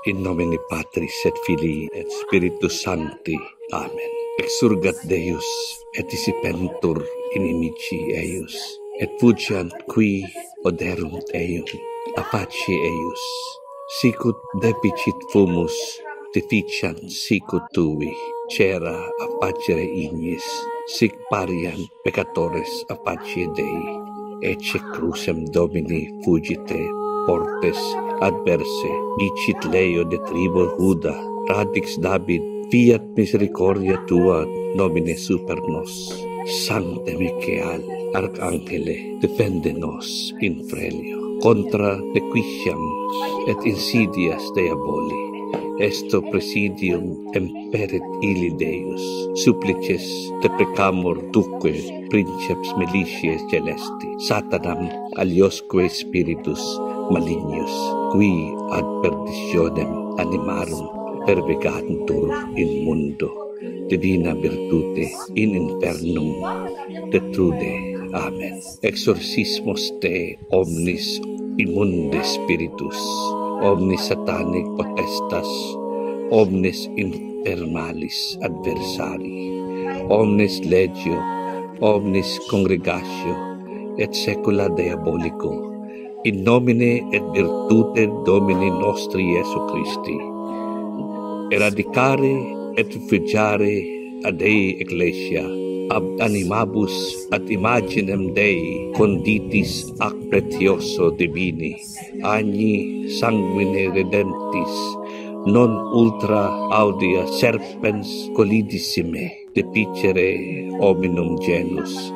In nomine Patris et Filii et Spiritus Sancti. Amen. Exsurgat Deus et dissipentur inimici eius, et fugiant qui oderunt eium, apace eius. Sicut depicit fumus, deficiant sicut tui, cera apacere ignis, sic pariant peccatores apace Dei, ecce crucem Domini fugite, portes adverse, dicit Leo de tribo Juda, radix David, fiat misericordia tua nomine super nos. Sancte Michael, Arcangele, defende nos in frelio, contra nequitiam et insidias diaboli. Esto presidium imperet illi Deus, supplices deprecamur duque princeps militiae celesti, Satanam aliosque spiritus malignos, qui ad perditionem animarum pervegantur in mundo, divina virtute in infernum detrude. Amen. Exorcismos te omnis immunde spiritus, omnis satanic potestas, omnis infernales adversari, omnis legio, omnis congregatio, et secula diabolico, in nomine et virtute Domini nostri Iesu Christi, eradicare et refugiare ad Dei Ecclesia, ab animabus ad imaginem Dei conditis ac pretioso divini, agni sanguine redentis, non ultra audia serpens collidissime, depicere hominum genus,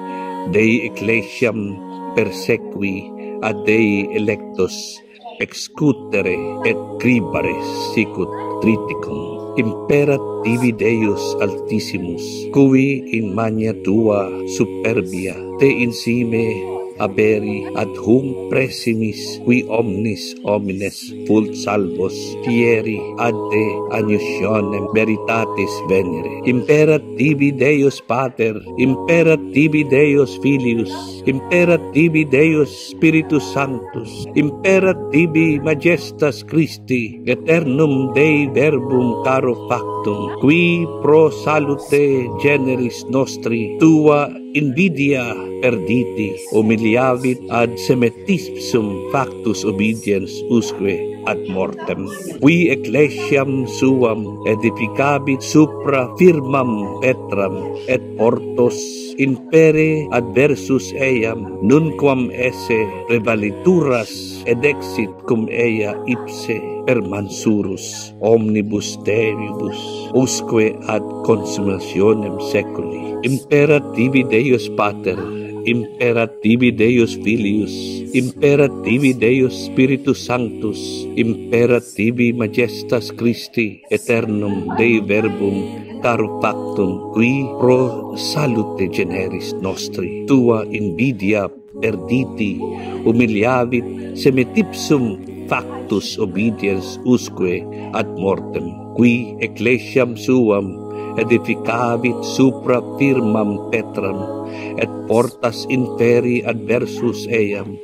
Dei Ecclesiam persequi ad Dei electos, excutere et cribare sicut triticum. Imperat tibi Deus altissimus, cui in magna tua superbia te insime aberi ad hum presimis, qui omnis homines vult salvos fieri ad te agnusionem veritatis venere. Imperat tibi Deus Pater, imperat tibi Deus Filius, imperat tibi Deus Spiritus Sanctus, imperat tibi majestas Christi, eternum Dei verbum caro factum, qui pro salute generis nostri tua invidia perditi, humiliavit ad semetismum factus obediens usque ad mortem. Qui ecclesiam suam edificabit supra firmam petram, et portos impere adversus eiam, nunquam esse prevalituras edexit cum ea ipse per mansurus omnibus Deibus, usque ad consummationem seculi. Imperat tibi Deus Pater, imperat tibi Deus Filius, imperat tibi Deus Spiritus Sanctus, imperat tibi majestas Christi, eternum Dei verbum caro factum, qui pro salute generis nostri, tua invidia perditi, humiliavit semetipsum factus obediens usque ad mortem, qui ecclesiam suam edificavit supra firmam petram, et portas inferi adversus eiam,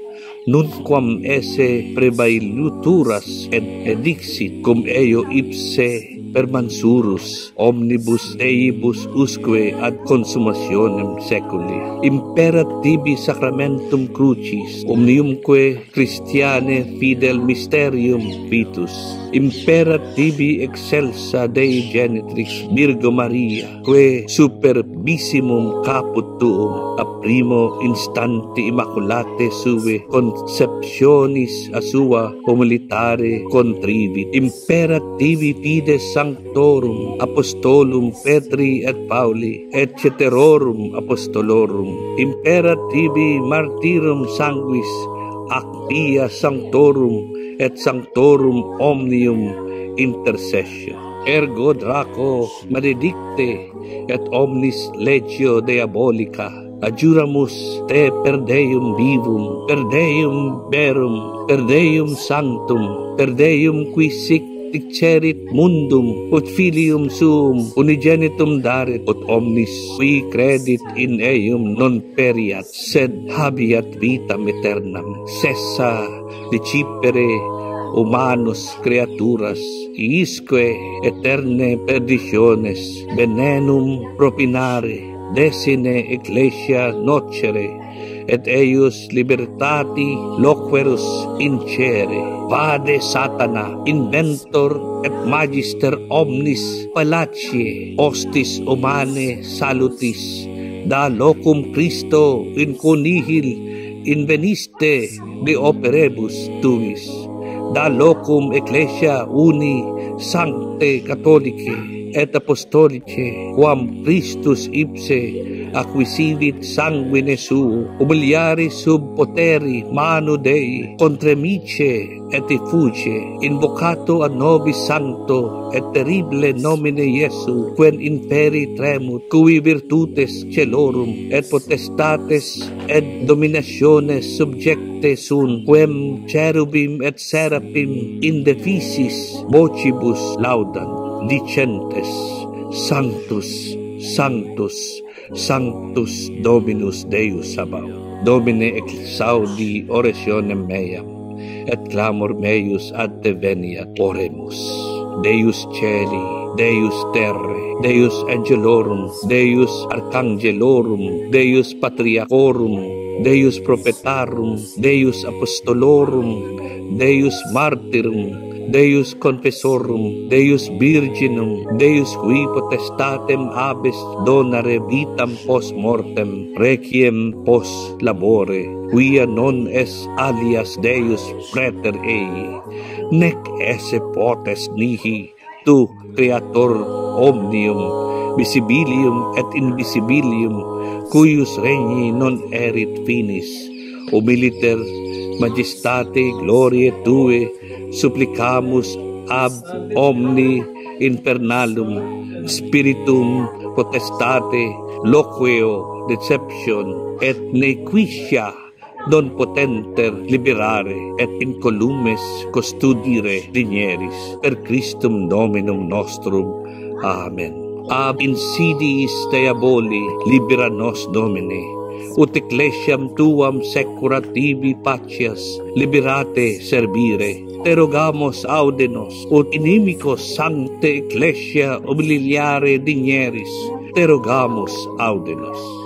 nunquam esse prevailituras et edixit cum eo ipse per mansurus omnibus Deibus usque ad consummationem seculi. Imperat tibi sacramentum crucis, omniumque Christiane fidel mysterium vitus. Imperat tibi excelsa Dei genitrix Virgo Maria, que superbissimum caput tuum a primo instanti immaculate sue conceptionis a sua humilitare contrivit. Imperat tibi fides sanctorum apostolum Petri et Pauli et ceterorum apostolorum. Imperat tibi martyrum sanguis ac pia sanctorum et sanctorum omnium intercessio. Ergo Draco maledicte et omnis legio diabolica adjuramus te per Deum vivum, per Deum verum, per Deum sanctum, per Deum qui sic dixerit mundum, ut filium suum unigenitum daret, ut omnis qui credit in eum non periat, sed habeat vitam aeternam. Cessa decipere humanos creaturas, iisque eterne perditiones, venenum propinare, decine ecclesia nocere, et eius libertati loquerus incere. Vade Satana, inventor et magister omnis fallaciae, hostis humanae salutis, da locum Christo in conihil inveniste de operebus tuis, da locum ecclesia uni sancte catholicae et apostolicae, quam Christus ipse acquisivit sanguine suo, humiliari sub poteri manu Dei, contremice et effuge, invocato ad nobis sancto et terrible nomine Iesu, quen imperi tremut, cui virtutes celorum et potestates et dominationes subjecte sunt, quem cherubim et seraphim indefisis vocibus laudant, dicentes: Sanctus, Sanctus, Sanctus Dominus Deus Sabaoth. Domine exaudi orationem meam, et clamor meius ad te veniat. Oremus. Deus Celi, Deus Terrae, Deus Angelorum, Deus Archangelorum, Deus Patriarchorum, Deus Prophetarum, Deus Apostolorum, Deus Martyrum, Deus Confessorum, Deus Virginum, Deus qui potestatem habes donare vitam post mortem, requiem post labore, quia non es alias Deus Praeter ei, nec esse potest nihi, tu Creator omnium, visibilium et invisibilium, cuius regni non erit finis, humiliter majestate gloriae tue, supplicamus ab omni infernalum, spiritum potestate, loqueo deception, et nequitia non potenter liberare, et incolumes custodire digneris, per Christum Dominum nostrum. Amen. Ab insidiis diaboli libera nos Domine, ut ecclesiam tuam secura tibi pacias liberate servire. Te rogamos audenos, ut inimicos sancte ecclesia humiliare digneris. Te rogamos audenos.